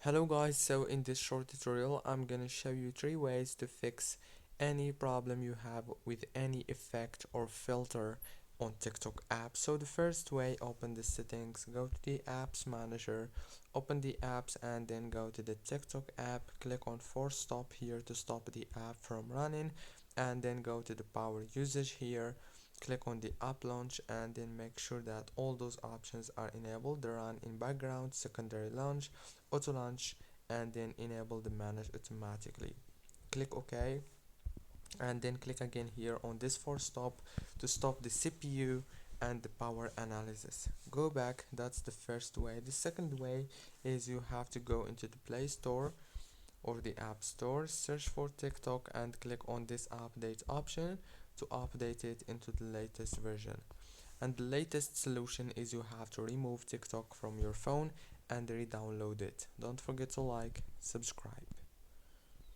Hello guys, so in this short tutorial I'm gonna show you 3 ways to fix any problem you have with any effect or filter on TikTok app. So the first way, open the settings, go to the apps manager, open the apps and then go to the TikTok app, click on force stop here to stop the app from running, and then go to the power usage here, click on the app launch and then make sure that all those options are enabled, the run in background, secondary launch, auto launch, and then enable the manage automatically. Click OK and then click again here on this force stop to stop the CPU and the power analysis. Go back. That's the first way. The second way is you have to go into the Play Store or the App Store, search for TikTok and click on this update option to update it into the latest version. And the latest solution is you have to remove TikTok from your phone and re-download it. Don't forget to like, subscribe.